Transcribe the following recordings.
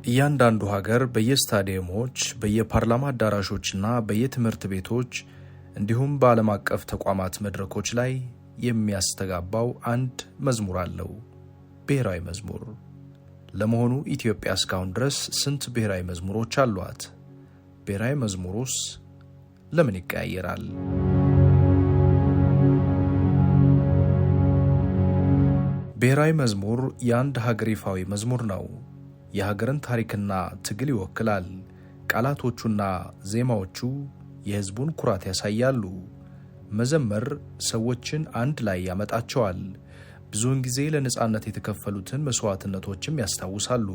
እያንዳንዱ ሀገር በየስታዲየሞች በየፓርላማ አዳራሾችና በየትምህርት ቤቶች እንዲሁም በዓለም አቀፍ ተቋማት መድረኮች ላይ የሚያስተጋባው አንድ መዝሙር አለው፣ ብሔራዊ መዝሙር። ለመሆኑ ኢትዮጵያ እስካሁን ድረስ ስንት ብሔራዊ መዝሙሮች አሏት? ብሔራዊ መዝሙሩስ ለምን ይቀያየራል? ብሔራዊ መዝሙር የአንድ ሀገር ይፋዊ መዝሙር ነው። የሀገርን ታሪክና ትግል ይወክላል። ቃላቶቹና ዜማዎቹ የሕዝቡን ኩራት ያሳያሉ። መዘመር ሰዎችን አንድ ላይ ያመጣቸዋል። ብዙውን ጊዜ ለነጻነት የተከፈሉትን መስዋዕትነቶችም ያስታውሳሉ።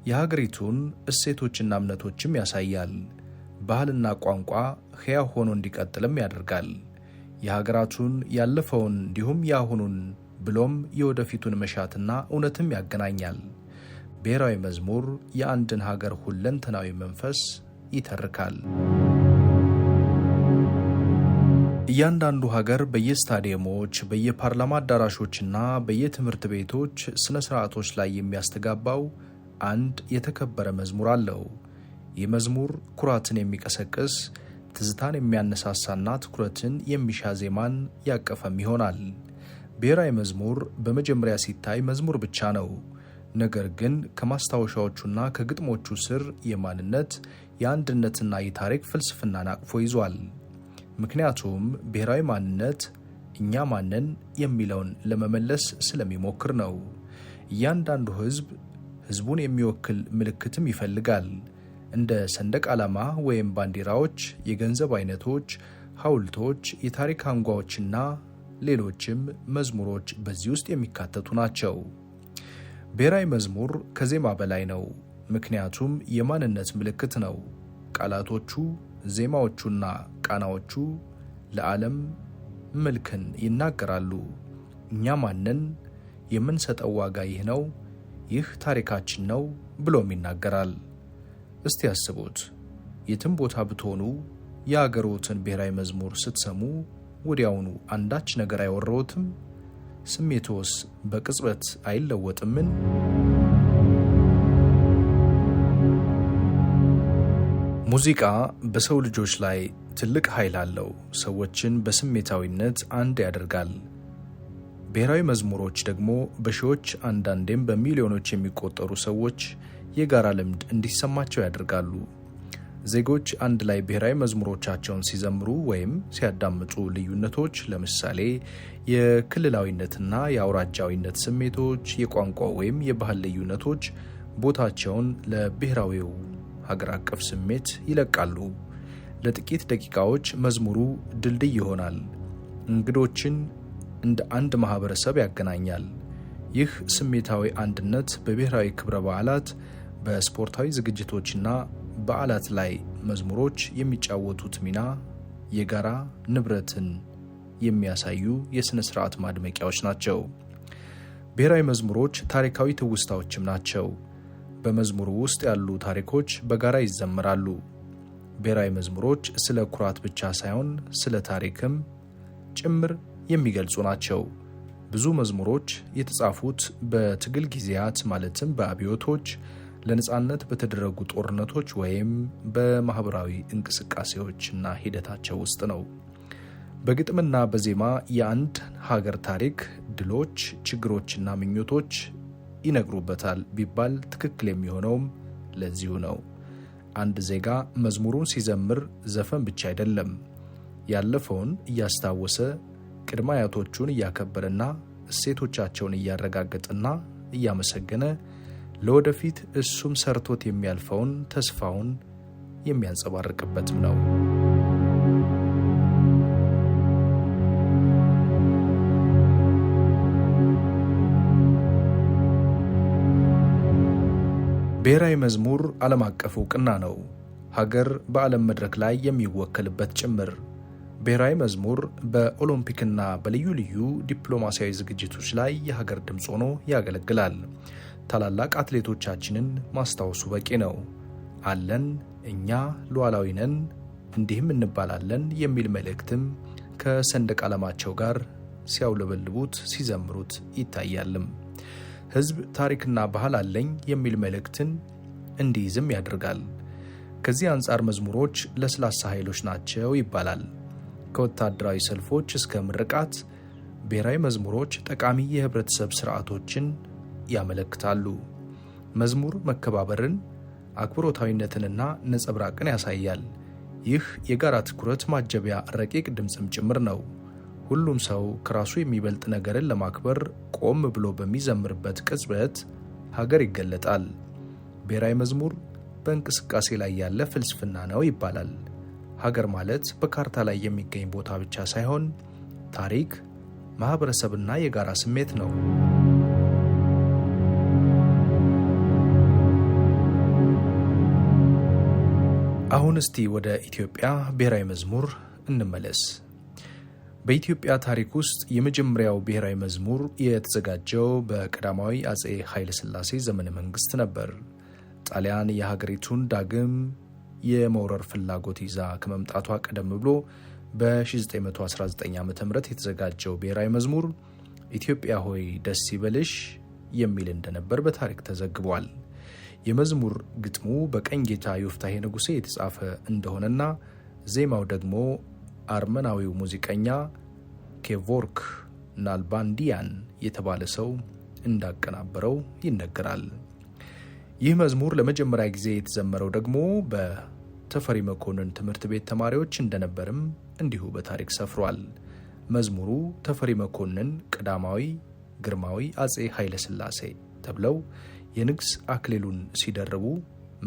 የሀገሪቱን እሴቶችና እምነቶችም ያሳያል። ባህልና ቋንቋ ሕያው ሆኖ እንዲቀጥልም ያደርጋል። የሀገራቱን ያለፈውን እንዲሁም የአሁኑን ብሎም የወደፊቱን መሻትና እውነትም ያገናኛል። ብሔራዊ መዝሙር የአንድን ሀገር ሁለንተናዊ መንፈስ ይተርካል። እያንዳንዱ ሀገር በየስታዲየሞች በየፓርላማ አዳራሾችና በየትምህርት ቤቶች ስነ ስርዓቶች ላይ የሚያስተጋባው አንድ የተከበረ መዝሙር አለው። ይህ መዝሙር ኩራትን የሚቀሰቅስ፣ ትዝታን የሚያነሳሳና ትኩረትን የሚሻ ዜማን ያቀፈም ይሆናል። ብሔራዊ መዝሙር በመጀመሪያ ሲታይ መዝሙር ብቻ ነው። ነገር ግን ከማስታወሻዎቹና ከግጥሞቹ ስር የማንነት የአንድነትና የታሪክ ፍልስፍናን አቅፎ ይዟል። ምክንያቱም ብሔራዊ ማንነት እኛ ማንን የሚለውን ለመመለስ ስለሚሞክር ነው። እያንዳንዱ ሕዝቡን የሚወክል ምልክትም ይፈልጋል። እንደ ሰንደቅ ዓላማ ወይም ባንዲራዎች፣ የገንዘብ አይነቶች፣ ሐውልቶች፣ የታሪክ አንጓዎችና ሌሎችም መዝሙሮች በዚህ ውስጥ የሚካተቱ ናቸው። ብሔራዊ መዝሙር ከዜማ በላይ ነው፣ ምክንያቱም የማንነት ምልክት ነው። ቃላቶቹ፣ ዜማዎቹና ቃናዎቹ ለዓለም መልክን ይናገራሉ። እኛ ማንን፣ የምንሰጠው ዋጋ ይህ ነው፣ ይህ ታሪካችን ነው ብሎም ይናገራል። እስቲ ያስቡት፣ የትም ቦታ ብትሆኑ የአገሮትን ብሔራዊ መዝሙር ስትሰሙ ወዲያውኑ አንዳች ነገር አይወረዎትም? ስሜቶስ በቅጽበት አይለወጥምን? ሙዚቃ በሰው ልጆች ላይ ትልቅ ኃይል አለው። ሰዎችን በስሜታዊነት አንድ ያደርጋል። ብሔራዊ መዝሙሮች ደግሞ በሺዎች አንዳንዴም በሚሊዮኖች የሚቆጠሩ ሰዎች የጋራ ልምድ እንዲሰማቸው ያደርጋሉ። ዜጎች አንድ ላይ ብሔራዊ መዝሙሮቻቸውን ሲዘምሩ ወይም ሲያዳምጡ ልዩነቶች፣ ለምሳሌ የክልላዊነትና የአውራጃዊነት ስሜቶች፣ የቋንቋ ወይም የባህል ልዩነቶች ቦታቸውን ለብሔራዊው ሀገር አቀፍ ስሜት ይለቃሉ። ለጥቂት ደቂቃዎች መዝሙሩ ድልድይ ይሆናል። እንግዶችን እንደ አንድ ማህበረሰብ ያገናኛል። ይህ ስሜታዊ አንድነት በብሔራዊ ክብረ በዓላት፣ በስፖርታዊ ዝግጅቶችና በዓላት ላይ መዝሙሮች የሚጫወቱት ሚና የጋራ ንብረትን የሚያሳዩ የሥነ ሥርዓት ማድመቂያዎች ናቸው። ብሔራዊ መዝሙሮች ታሪካዊ ትውስታዎችም ናቸው። በመዝሙሩ ውስጥ ያሉ ታሪኮች በጋራ ይዘምራሉ። ብሔራዊ መዝሙሮች ስለ ኩራት ብቻ ሳይሆን ስለ ታሪክም ጭምር የሚገልጹ ናቸው። ብዙ መዝሙሮች የተጻፉት በትግል ጊዜያት ማለትም በአብዮቶች፣ ለነጻነት በተደረጉ ጦርነቶች ወይም በማህበራዊ እንቅስቃሴዎችና ሂደታቸው ውስጥ ነው። በግጥምና በዜማ የአንድ ሀገር ታሪክ፣ ድሎች፣ ችግሮችና ምኞቶች ይነግሩበታል ቢባል ትክክል የሚሆነውም ለዚሁ ነው። አንድ ዜጋ መዝሙሩን ሲዘምር ዘፈን ብቻ አይደለም። ያለፈውን እያስታወሰ ቅድመ አያቶቹን እያከበረና እሴቶቻቸውን እያረጋገጠና እያመሰገነ ለወደፊት እሱም ሰርቶት የሚያልፈውን ተስፋውን የሚያንጸባርቅበትም ነው። ብሔራዊ መዝሙር ዓለም አቀፍ ዕውቅና ነው። ሀገር በዓለም መድረክ ላይ የሚወከልበት ጭምር። ብሔራዊ መዝሙር በኦሎምፒክና በልዩ ልዩ ዲፕሎማሲያዊ ዝግጅቶች ላይ የሀገር ድምፅ ሆኖ ያገለግላል። ታላላቅ አትሌቶቻችንን ማስታወሱ በቂ ነው። አለን፣ እኛ ሉዓላዊ ነን፣ እንዲህም እንባላለን የሚል መልእክትም ከሰንደቅ ዓላማቸው ጋር ሲያውለበልቡት ሲዘምሩት ይታያልም። ሕዝብ ታሪክና ባህል አለኝ የሚል መልእክትን እንዲይዝም ያደርጋል። ከዚህ አንጻር መዝሙሮች ለስላሳ ኃይሎች ናቸው ይባላል። ከወታደራዊ ሰልፎች እስከ ምርቃት ብሔራዊ መዝሙሮች ጠቃሚ የህብረተሰብ ስርዓቶችን ያመለክታሉ። መዝሙር መከባበርን፣ አክብሮታዊነትንና ነጸብራቅን ያሳያል። ይህ የጋራ ትኩረት ማጀቢያ ረቂቅ ድምፅም ጭምር ነው። ሁሉም ሰው ከራሱ የሚበልጥ ነገርን ለማክበር ቆም ብሎ በሚዘምርበት ቅጽበት ሀገር ይገለጣል። ብሔራዊ መዝሙር በእንቅስቃሴ ላይ ያለ ፍልስፍና ነው ይባላል። ሀገር ማለት በካርታ ላይ የሚገኝ ቦታ ብቻ ሳይሆን ታሪክ፣ ማህበረሰብና የጋራ ስሜት ነው። አሁን እስቲ ወደ ኢትዮጵያ ብሔራዊ መዝሙር እንመለስ። በኢትዮጵያ ታሪክ ውስጥ የመጀመሪያው ብሔራዊ መዝሙር የተዘጋጀው በቀዳማዊ አጼ ኃይለ ሥላሴ ዘመነ መንግስት ነበር። ጣሊያን የሀገሪቱን ዳግም የመውረር ፍላጎት ይዛ ከመምጣቷ ቀደም ብሎ በ1919 ዓ.ም የተዘጋጀው ብሔራዊ መዝሙር ኢትዮጵያ ሆይ ደስ ይበልሽ የሚል እንደነበር በታሪክ ተዘግቧል። የመዝሙር ግጥሙ በቀኝ ጌታ ዮፍታሔ ንጉሴ የተጻፈ እንደሆነና ዜማው ደግሞ አርመናዊው ሙዚቀኛ ኬቮርክ ናልባንዲያን የተባለ ሰው እንዳቀናበረው ይነገራል። ይህ መዝሙር ለመጀመሪያ ጊዜ የተዘመረው ደግሞ በተፈሪ መኮንን ትምህርት ቤት ተማሪዎች እንደነበርም እንዲሁ በታሪክ ሰፍሯል። መዝሙሩ ተፈሪ መኮንን ቀዳማዊ ግርማዊ አጼ ኃይለ ሥላሴ ተብለው የንግስ አክሊሉን ሲደርቡ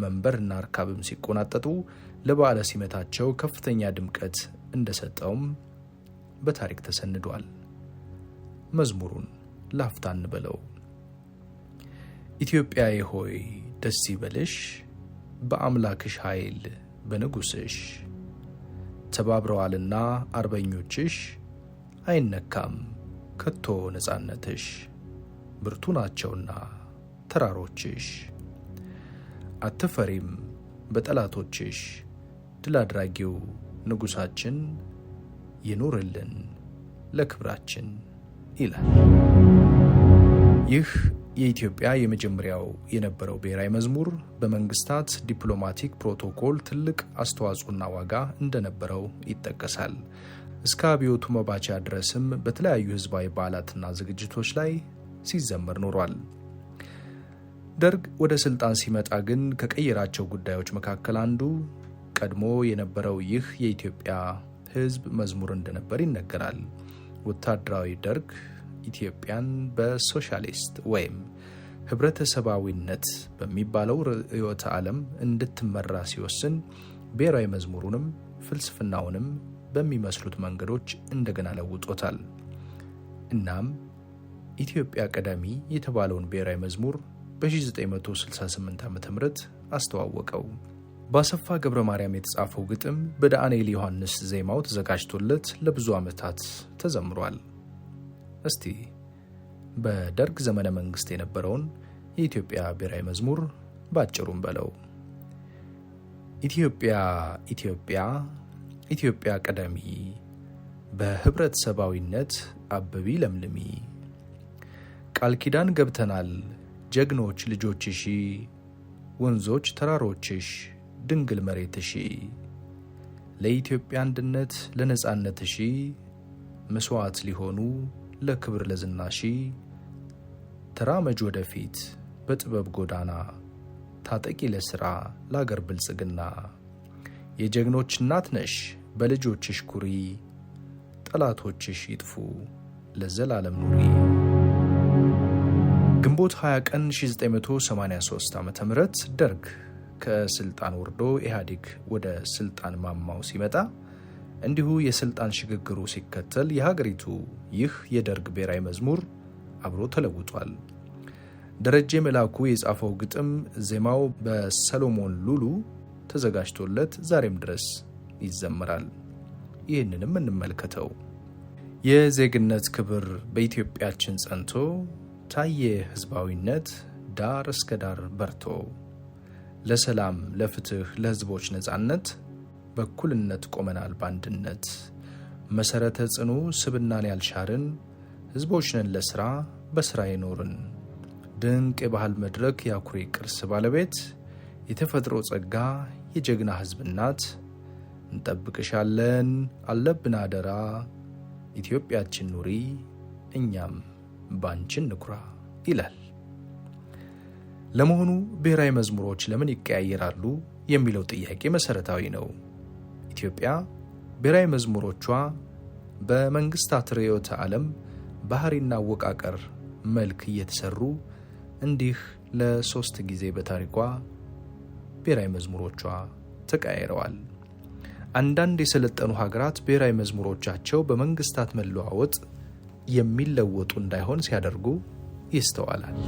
መንበርና እርካብም ሲቆናጠጡ ለበዓለ ሲመታቸው ከፍተኛ ድምቀት እንደሰጠውም በታሪክ ተሰንዷል። መዝሙሩን ላፍታ እንበለው። ኢትዮጵያዬ ሆይ ደስ ይበልሽ፣ በአምላክሽ ኃይል በንጉስሽ ተባብረዋልና አርበኞችሽ፣ አይነካም ከቶ ነጻነትሽ፣ ብርቱ ናቸውና ተራሮችሽ። አትፈሪም በጠላቶችሽ፣ ድል አድራጊው ንጉሳችን ይኑርልን ለክብራችን ይላል። ይህ የኢትዮጵያ የመጀመሪያው የነበረው ብሔራዊ መዝሙር በመንግስታት ዲፕሎማቲክ ፕሮቶኮል ትልቅ አስተዋጽኦና ዋጋ እንደነበረው ይጠቀሳል። እስከ አብዮቱ መባቻ ድረስም በተለያዩ ህዝባዊ በዓላትና ዝግጅቶች ላይ ሲዘመር ኖሯል። ደርግ ወደ ስልጣን ሲመጣ ግን ከቀየራቸው ጉዳዮች መካከል አንዱ ቀድሞ የነበረው ይህ የኢትዮጵያ ህዝብ መዝሙር እንደነበር ይነገራል። ወታደራዊ ደርግ ኢትዮጵያን በሶሻሊስት ወይም ህብረተሰባዊነት በሚባለው ርዕዮተ ዓለም እንድትመራ ሲወስን ብሔራዊ መዝሙሩንም ፍልስፍናውንም በሚመስሉት መንገዶች እንደገና ለውጦታል። እናም ኢትዮጵያ ቀዳሚ የተባለውን ብሔራዊ መዝሙር በ1968 ዓ.ም አስተዋወቀው። በአሰፋ ገብረ ማርያም የተጻፈው ግጥም በዳንኤል ዮሐንስ ዜማው ተዘጋጅቶለት ለብዙ ዓመታት ተዘምሯል። እስቲ በደርግ ዘመነ መንግስት የነበረውን የኢትዮጵያ ብሔራዊ መዝሙር ባጭሩም በለው። ኢትዮጵያ ኢትዮጵያ ኢትዮጵያ ቀዳሚ፣ በህብረተሰባዊነት አበቢ ለምልሚ፣ ቃል ኪዳን ገብተናል ጀግኖች ልጆችሽ፣ ወንዞች ተራሮችሽ፣ ድንግል መሬትሽ፣ ለኢትዮጵያ አንድነት ለነጻነትሽ፣ መስዋዕት ሊሆኑ ለክብር ለዝናሽ፣ ተራመጅ ወደፊት በጥበብ ጎዳና፣ ታጠቂ ለሥራ ለአገር ብልጽግና፣ የጀግኖች እናት ነሽ በልጆችሽ ኩሪ፣ ጠላቶችሽ ይጥፉ ለዘላለም ኑሪ። ግንቦት 20 ቀን 1983 ዓ.ም ደርግ ከስልጣን ወርዶ ኢህአዴግ ወደ ስልጣን ማማው ሲመጣ እንዲሁ የስልጣን ሽግግሩ ሲከተል የሀገሪቱ ይህ የደርግ ብሔራዊ መዝሙር አብሮ ተለውጧል። ደረጀ መላኩ የጻፈው ግጥም ዜማው በሰሎሞን ሉሉ ተዘጋጅቶለት ዛሬም ድረስ ይዘምራል። ይህንንም እንመልከተው። የዜግነት ክብር በኢትዮጵያችን ጸንቶ ታየ ህዝባዊነት ዳር እስከ ዳር በርቶ፣ ለሰላም ለፍትህ ለህዝቦች ነጻነት በኩልነት ቆመናል በአንድነት፣ መሰረተ ጽኑ ስብናን ያልሻርን ህዝቦች ነን ለስራ በስራ የኖርን፣ ድንቅ የባህል መድረክ የአኩሪ ቅርስ ባለቤት የተፈጥሮ ጸጋ፣ የጀግና ሕዝብ እናት እንጠብቅሻለን አለብን አደራ፣ ኢትዮጵያችን ኑሪ እኛም ባንቺን ንኩራ ይላል። ለመሆኑ ብሔራዊ መዝሙሮች ለምን ይቀያየራሉ የሚለው ጥያቄ መሰረታዊ ነው። ኢትዮጵያ ብሔራዊ መዝሙሮቿ በመንግስታት ርዕዮተ ዓለም ባህሪና አወቃቀር መልክ እየተሰሩ እንዲህ ለ3 ጊዜ በታሪኳ ብሔራዊ መዝሙሮቿ ተቀያይረዋል። አንዳንድ የሰለጠኑ ሀገራት ብሔራዊ መዝሙሮቻቸው በመንግስታት መለዋወጥ የሚለወጡ እንዳይሆን ሲያደርጉ ይስተዋላል።